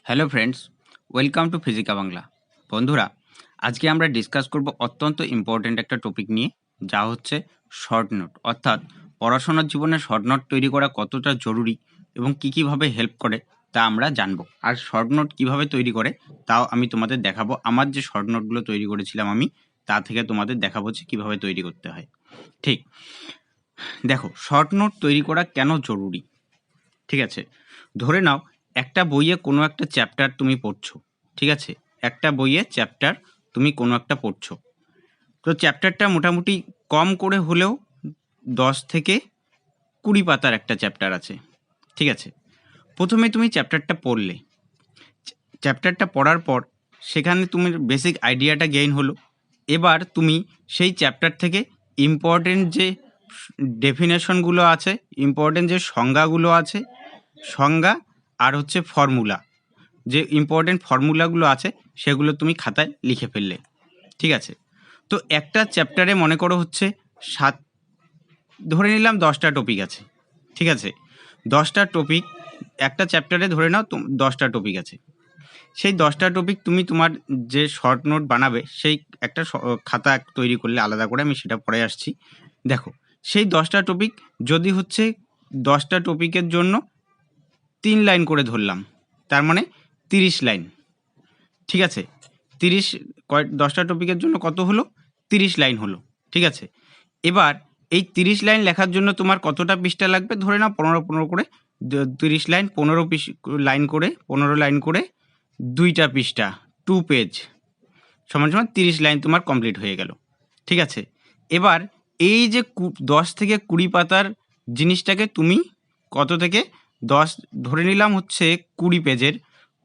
Hello friends, welcome to Physica Bangla. বন্ধুরা, আজকে আমরা ডিসকাস করব অত্যন্ত ইম্পর্ট্যান্ট একটা টপিক নিয়ে, যা হচ্ছে শর্ট নোট। অর্থাৎ পড়াশোনার জীবনে শর্ট নোট তৈরি করা কতটা জরুরি এবং কী কীভাবে হেল্প করে তা আমরা জানবো। আর শর্ট নোট কীভাবে তৈরি করে তাও আমি তোমাদের দেখাবো। আমার যে শর্ট নোটগুলো তৈরি করেছিলাম আমি, তা থেকে তোমাদের দেখাবো যে কীভাবে তৈরি করতে হয়। ঠিক, দেখো শর্ট নোট তৈরি করা কেন জরুরি। ঠিক আছে, ধরে নাও একটা বইয়ে কোনো একটা চ্যাপ্টার তুমি পড়ছো। ঠিক আছে, একটা বইয়ে চ্যাপ্টার তুমি কোনো একটা পড়ছো। তো চ্যাপ্টারটা মোটামুটি কম করে হলেও 10 থেকে 20 পাতার একটা চ্যাপ্টার আছে। ঠিক আছে, প্রথমে তুমি চ্যাপ্টারটা পড়লে, চ্যাপ্টারটা পড়ার পর সেখানে তুমি বেসিক আইডিয়াটা গেইন হলো। এবার তুমি সেই চ্যাপ্টার থেকে ইম্পর্টেন্ট যে ডেফিনেশনগুলো আছে, ইম্পর্টেন্ট যে সংজ্ঞাগুলো আছে, সংজ্ঞা আর হচ্ছে ফর্মুলা, যে ইম্পর্টেন্ট ফর্মুলাগুলো আছে সেগুলো তুমি খাতায় লিখে ফেললে। ঠিক আছে, তো একটা চ্যাপ্টারে মনে করো হচ্ছে ধরে নিলাম 10টা টপিক আছে। ঠিক আছে, 10টা টপিক একটা চ্যাপ্টারে, ধরে নাও 10টা টপিক আছে। সেই 10টা টপিক তুমি তোমার যে শর্ট নোট বানাবে সেই একটা খাতা তৈরি করলে আলাদা করে, আমি সেটা পরে আসছি। দেখো, সেই 10টা টপিক যদি হচ্ছে 10টা টপিকের জন্য 3 লাইন করে ধরলাম, তার মানে 30 লাইন। ঠিক আছে, 10টা টপিকের জন্য কত হলো? 30 লাইন হলো। ঠিক আছে, এবার এই 30 লাইন লেখার জন্য তোমার কতটা পৃষ্ঠা লাগবে? ধরে নাও 15 করে 30 লাইন, 15 লাইন করে, 15 লাইন করে 2টা পৃষ্ঠা, 2 পেজ সমান সমান 30 লাইন তোমার কমপ্লিট হয়ে গেল। ঠিক আছে, এবার এই যে 10 থেকে 20 পাতার জিনিসটাকে তুমি কত থেকে 10 ধরে নিলাম হচ্ছে 20 পেজের,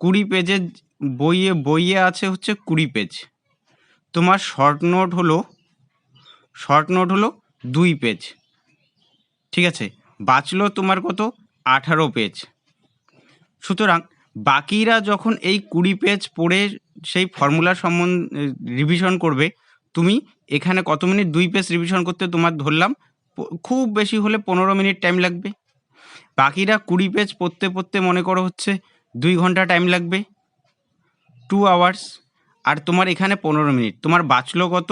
20 পেজের বইয়ে আছে হচ্ছে 20 পেজ। তোমার শর্ট নোট হলো 2 পেজ। ঠিক আছে, বাঁচলো তোমার কত? 18 পেজ। সুতরাং বাকিরা যখন এই 20 পেজ পড়ে সেই ফর্মুলার সম্বন্ধে রিভিশন করবে, তুমি এখানে কত মিনিট? 2 পেজ রিভিশন করতে তোমার ধরলাম খুব বেশি হলে 15 মিনিট টাইম লাগবে। বাকিরা 20 পেজ পড়তে পড়তে মনে করো হচ্ছে 2 ঘন্টা টাইম লাগবে, 2 আওয়ার্স। আর তোমার এখানে 15 মিনিট, তোমার বাঁচলো কত?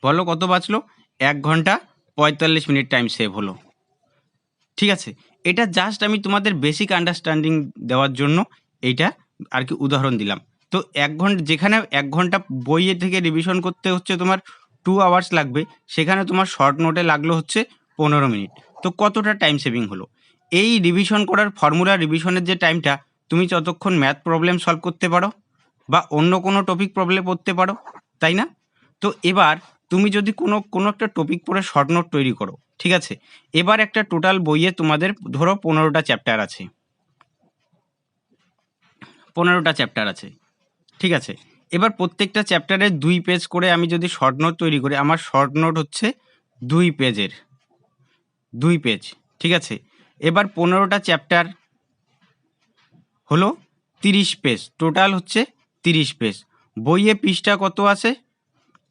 বলো কত বাঁচলো? 1 ঘন্টা 45 মিনিট টাইম সেভ হলো। ঠিক আছে, এটা জাস্ট আমি তোমাদের বেসিক আন্ডারস্ট্যান্ডিং দেওয়ার জন্য এইটা আর কি উদাহরণ দিলাম। তো 1 ঘন্টা, যেখানে 1 ঘন্টা বইয়ে থেকে রিভিশন করতে হচ্ছে তোমার 2 আওয়ার্স লাগবে, সেখানে তোমার শর্ট নোটে লাগলো হচ্ছে 15 মিনিট। তো কতটা টাইম সেভিং হলো? এই রিভিশন করার ফর্মুলা রিভিশনের যে টাইমটা, তুমি যতক্ষণ ম্যাথ প্রবলেম সলভ করতে পারো বা অন্য কোনো টপিক প্রবলেম পড়তে পারো, তাই না? তো এবার তুমি যদি কোনো একটা টপিক পড়ে শর্ট নোট তৈরি করো, ঠিক আছে, এবার একটা টোটাল বইয়ে তোমাদের ধরো 15টা চ্যাপ্টার আছে, 15টা চ্যাপ্টার আছে। ঠিক আছে, এবার প্রত্যেকটা চ্যাপ্টারে 2 পেজ করে আমি যদি শর্ট নোট তৈরি করি, আমার শর্ট নোট হচ্ছে 2 পেজের, 2 পেজ। ঠিক আছে, এবার 15টা চ্যাপ্টার হলো 30 পেজ, টোটাল হচ্ছে 30 পেজ। বইয়ে পৃষ্ঠা কত আছে?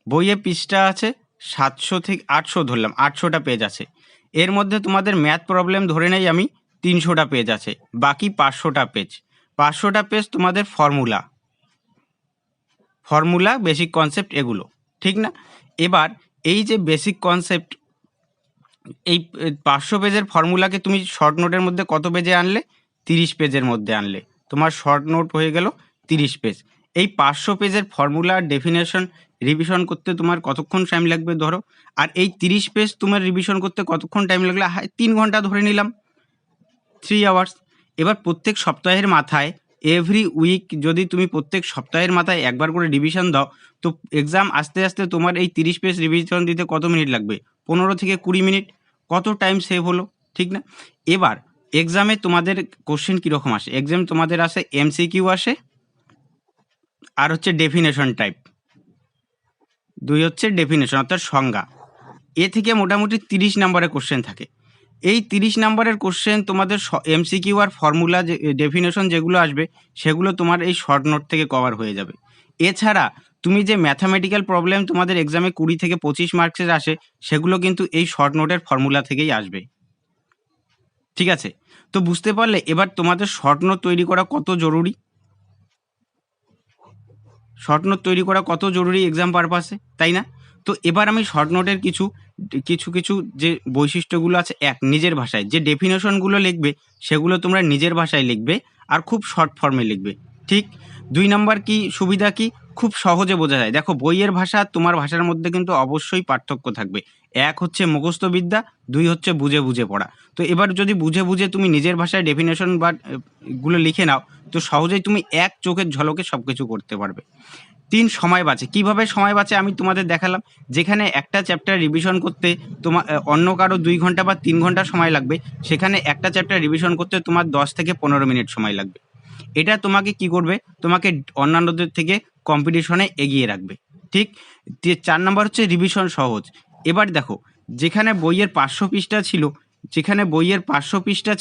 বইয়ে পৃষ্ঠা আছে 700 থেকে 800, ধরলাম 800টা পেজ আছে। এর মধ্যে তোমাদের ম্যাথ প্রবলেম ধরে নেই আমি 300টা পেজ আছে, বাকি 500টা পেজ। 500টা পেজ তোমাদের ফর্মুলা বেসিক কনসেপ্ট এগুলো, ঠিক না? এবার এই যে বেসিক কনসেপ্ট, এই 500 পেজের ফর্মুলাকে তুমি শর্ট নোটের মধ্যে কত পেজে আনলে? 30 পেজের মধ্যে আনলে তোমার শর্ট নোট হয়ে গেল 30 পেজ। এই 500 পেজের ফর্মুলা ডেফিনেশন রিভিশন করতে তোমার কতক্ষণ টাইম লাগবে ধরো? আর এই 30 পেজ তোমার রিভিশন করতে কতক্ষণ টাইম লাগলে? 3 ঘন্টা ধরে নিলাম, 3 আওয়ার্স। এবার প্রত্যেক সপ্তাহের মাথায়, এভরি উইক যদি তুমি প্রত্যেক সপ্তাহের মাথায় একবার করে রিভিশন দাও, তো এক্সাম আসতে আসতে তোমার এই 30 পেজ রিভিশন দিতে কত মিনিট লাগবে? 15 থেকে 20 মিনিট। কত টাইম সেভ হলো, ঠিক না? এবার এক্সামে তোমাদের কোশ্চেন কীরকম আসে? এক্সাম তোমাদের আসে এমসিকিউ আসে, আর হচ্ছে ডেফিনেশন টাইপ। 2 হচ্ছে ডেফিনেশন অর্থাৎ সংজ্ঞা। এ থেকে মোটামুটি 30 নম্বরের কোশ্চেন থাকে। এই 30 নম্বরের কোশ্চেন তোমাদের এমসিকিউ আর ফর্মুলা যে ডেফিনেশন যেগুলো আসবে, সেগুলো তোমার এই শর্ট নোট থেকে কভার হয়ে যাবে। এছাড়া তুমি যে ম্যাথামেটিক্যাল প্রবলেম তোমাদের এক্সামে 20 থেকে 25 মার্কসের আসে, সেগুলো কিন্তু এই শর্ট নোটের ফর্মুলা থেকেই আসবে। ঠিক আছে, তো বুঝতে পারলে এবার তোমাদের শর্ট নোট তৈরি করা কত জরুরি, শর্ট নোট তৈরি করা কত জরুরি এক্সাম পারপাসে, তাই না? তো এবার আমি শর্ট নোটের কিছু কিছু কিছু যে বৈশিষ্ট্যগুলো আছে, এক, নিজের ভাষায় যে ডেফিনেশনগুলো লিখবে সেগুলো তোমরা নিজের ভাষায় লিখবে আর খুব শর্ট ফর্মে লিখবে, ঠিক। 2 নাম্বার কি সুবিধা কি, খুব সহজে বোঝা যায়। দেখো বইয়ের ভাষা আর তোমার ভাষার মধ্যে কিন্তু অবশ্যই পার্থক্য থাকবে। এক হচ্ছে মুখস্থ বিদ্যা, 2 হচ্ছে বুঝে বুঝে পড়া। তো এবার যদি বুঝে বুঝে তুমি নিজের ভাষায় ডেফিনেশন বা গুলো লিখে নাও, তো সহজেই তুমি এক চোখের ঝলকে সবকিছু করতে পারবে। 3, সময় বাঁচে। কিভাবে সময় বাঁচে আমি তোমাদের দেখালাম। যেখানে একটা চ্যাপ্টার রিভিশন করতে অন্য কারো 2 ঘন্টা বা 3 ঘন্টা সময় লাগবে, সেখানে একটা চ্যাপ্টার রিভিশন করতে তোমার 10 থেকে 15 মিনিট সময় লাগবে। এটা তোমাকে কি করবে, তোমাকে অন্যান্যদের থেকে কম্পিটিশনে এগিয়ে রাখবে, ঠিক। 4 নাম্বার হচ্ছে রিভিশন সহজ। এবার দেখো, যেখানে বইয়ের 500 পৃষ্ঠা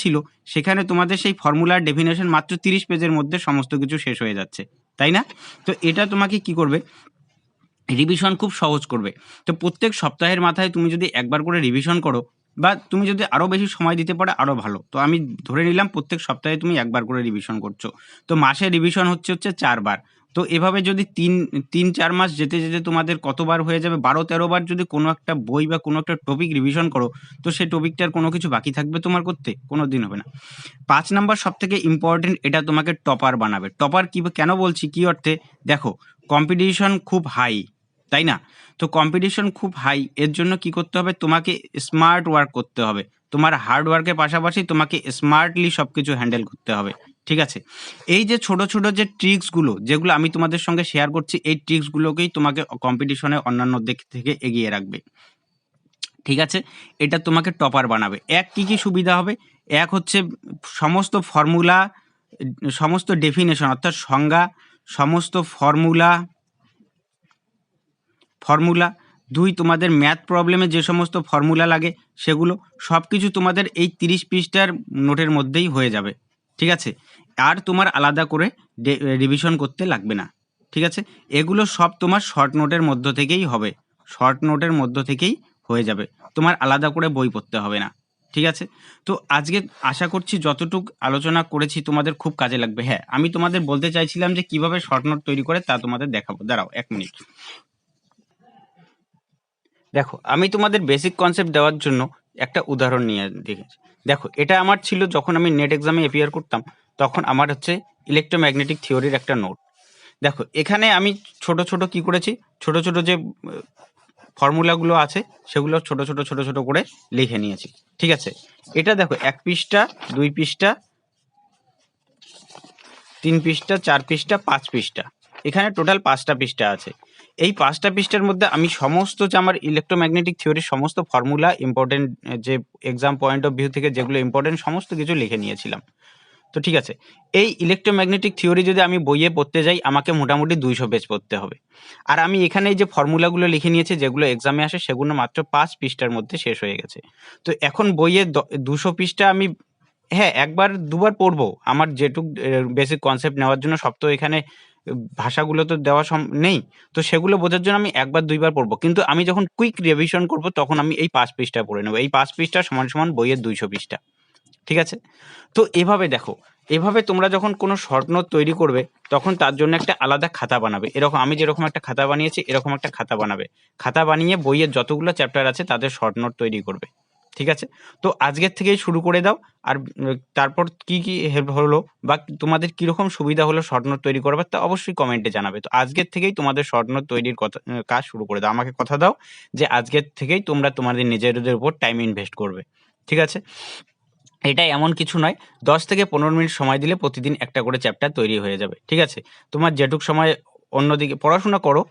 ছিল, সেখানে তোমাদের সেই ফর্মুলার ডেফিনেশন মাত্র 30 পেজের মধ্যে সমস্ত কিছু শেষ হয়ে যাচ্ছে, তাই না? তো এটা তোমাকে কি করবে, রিভিশন খুব সহজ করবে। তো প্রত্যেক সপ্তাহের মাথায় তুমি যদি একবার করে রিভিশন করো, বা তুমি যদি আরও বেশি সময় দিতে পারো আরও ভালো। তো আমি ধরে নিলাম প্রত্যেক সপ্তাহে তুমি একবার করে রিভিশন করছো, তো মাসে রিভিশন হচ্ছে 4 বার। তো এভাবে যদি 3-4 মাস যেতে যেতে তোমাদের কতবার হয়ে যাবে, 12-13 বার যদি কোনো একটা বই বা কোনো একটা টপিক রিভিশন করো, তো সেই টপিকটার কোনো কিছু বাকি থাকবে তোমার করতে? কোনো দিন হবে না। 5 নাম্বার সবথেকে ইম্পর্টেন্ট, এটা তোমাকে টপার বানাবে। টপার কি, কেন বলছি, কি অর্থে? দেখো কম্পিটিশন খুব হাই, তাই না? তো কম্পিটিশন খুব হাই, এর জন্য কি করতে হবে, তোমাকে স্মার্ট ওয়ার্ক করতে হবে। তোমার হার্ড ওয়ার্কের পাশাপাশি তোমাকে স্মার্টলি সবকিছু হ্যান্ডেল করতে হবে, ঠিক আছে? এই যে ছোট ছোট যে ট্রিক্সগুলো যেগুলো আমি তোমাদের সঙ্গে শেয়ার করছি, এই ট্রিক্সগুলোকেই তোমাকে কম্পিটিশনে অন্যান্য দিক থেকে এগিয়ে রাখবে, ঠিক আছে? এটা তোমাকে টপার বানাবে। এক, কি কি সুবিধা হবে? এক হচ্ছে সমস্ত ফর্মুলা, সমস্ত ডেফিনেশন অর্থাৎ সংজ্ঞা, সমস্ত ফর্মুলা। 2, তোমাদের ম্যাথ প্রবলেমে যে সমস্ত ফর্মুলা লাগে সেগুলো সব কিছু তোমাদের এই 30 পৃষ্ঠার নোটের মধ্যেই হয়ে যাবে, ঠিক আছে? আর তোমার আলাদা করে রিভিশন করতে লাগবে না, ঠিক আছে? এগুলো সব তোমার শর্ট নোটের মধ্য থেকেই হবে, শর্ট নোটের মধ্য থেকেই হয়ে যাবে, তোমার আলাদা করে বই পড়তে হবে না, ঠিক আছে? তো আজকে আশা করছি যতটুক আলোচনা করেছি তোমাদের খুব কাজে লাগবে। হ্যাঁ, আমি তোমাদের বলতে চাইছিলাম যে কিভাবে শর্ট নোট তৈরি করে তা তোমাদের দেখাবো। দাঁড়াও 1 মিনিট। দেখো আমি তোমাদের বেসিক কনসেপ্ট দেওয়ার জন্য একটা উদাহরণ নিয়ে দেখেছি। দেখো এটা আমার ছিল যখন আমি নেট এক্সামে অ্যাপিয়ার করতাম, তখন আমার হচ্ছে ইলেকট্রোম্যাগনেটিক থিওরির একটা নোট। দেখো এখানে আমি ছোট ছোট কি করেছি, ছোট ছোট যে ফর্মুলাগুলো আছে সেগুলো ছোট ছোট ছোট ছোট করে লিখে নিয়েছি, ঠিক আছে? এটা দেখো 1 পৃষ্ঠা, 2 পৃষ্ঠা, 3 পৃষ্ঠা, 4 পৃষ্ঠা, 5 পৃষ্ঠা, এখানে টোটাল 5টা পৃষ্ঠা আছে। এই 5টা পৃষ্ঠার মধ্যে আমি সমস্ত যে আমার ইলেকট্রোম্যাগনেটিক থিওরির সমস্ত ফর্মুলা, ইম্পর্টেন্ট যে এক্সাম পয়েন্ট অফ ভিউ থেকে যেগুলো ইম্পর্টেন্ট সমস্ত কিছু লিখে নিয়েছিলাম। তো ঠিক আছে, এই ইলেকট্রোম্যাগনেটিক থিওরি যদি আমি বইয়ে পড়তে যাই আমাকে মোটামুটি 200 পেজ পড়তে হবে। আর আমি এখানে এই যে ফর্মুলাগুলো লিখে নিয়েছি যেগুলো এক্সামে আসে সেগুলো মাত্র 5 পৃষ্ঠার মধ্যে শেষ হয়ে গেছে। তো এখন বইয়ে 200 পৃষ্ঠা আমি, হ্যাঁ, একবার দুবার পড়বো। আমার যেটুক বেসিক কনসেপ্ট নেওয়ার জন্য সব তো এখানে ভাষাগুলো তো দেওয়া নেই। তো সেগুলো বোঝার জন্য আমি একবার দুইবার পড়বো। কিন্তু আমি যখন কুইক রিভিশন করব তখন আমি এই 5 পৃষ্ঠা পড়ে নেব। এই 5 পৃষ্ঠা সমান, সমান বইয়ের 200 পৃষ্ঠা। ঠিক আছে? তো এভাবে দেখো, এভাবে তোমরা যখন কোনো শর্ট নোট তৈরি করবে তখন তার জন্য একটা আলাদা খাতা বানাবে। এরকম আমি যেরকম একটা খাতা বানিয়েছি এরকম একটা খাতা বানাবে। খাতা বানিয়ে বইয়ের যতগুলো চ্যাপ্টার আছে তাদের শর্ট নোট তৈরি করবে। ঠিক আছে? তো আজকের থেকেই শুরু করে দাও। আর তারপর কি, কি হেল্প হলো বা তোমাদের কিরকম সুবিধা হলো শর্ট নোট তৈরি করবার তা অবশ্যই কমেন্টে জানাবে। তো আজকের থেকেই তোমাদের শর্ট নোট তৈরির কথা কাজ শুরু করে দাও। আমাকে কথা দাও যে আজকের থেকেই তোমরা তোমাদের নিজেদের উপর টাইম ইনভেস্ট করবে। ঠিক আছে? এটা এমন কিছু নয়, 10 থেকে 15 মিনিট সময় দিলে প্রতিদিন একটা করে চ্যাপ্টার তৈরি হয়ে যাবে। ঠিক আছে? তোমার যেটুক সময় অন্যদিকে পড়াশোনা করো,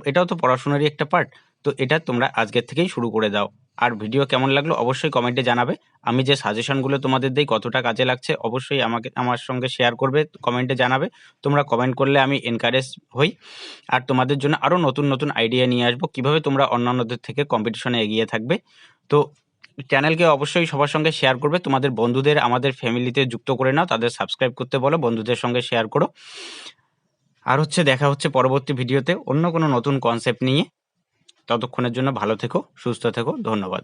এটাও তো পড়াশোনারই একটা পার্ট। তো এটা তোমরা আজকের থেকেই শুরু করে দাও। আর ভিডিও কেমন লাগলো অবশ্যই কমেন্টে জানাবে। আমি যে সাজেশনগুলো তোমাদের দেই কতটা কাজে লাগছে অবশ্যই আমার সঙ্গে শেয়ার করবে, কমেন্টে জানাবে। তোমরা কমেন্ট করলে আমি এনকারেজ হই। আর তোমাদের জন্য আরও নতুন, নতুন আইডিয়া নিয়ে আসবো কিভাবে তোমরা অন্যান্যদের থেকে কম্পিটিশনে এগিয়ে থাকবে। তো চ্যানেলকে অবশ্যই সবার সঙ্গে শেয়ার করবে। তোমাদের বন্ধুদের আমাদের ফ্যামিলিতে যুক্ত করে নাও, তাদের সাবস্ক্রাইব করতে বলো, বন্ধুদের সঙ্গে শেয়ার করো। আর দেখা হচ্ছে পরবর্তী ভিডিওতে অন্য কোনো নতুন কনসেপ্ট নিয়ে। ততক্ষণের জন্য ভালো থেকো, সুস্থ থেকো। ধন্যবাদ।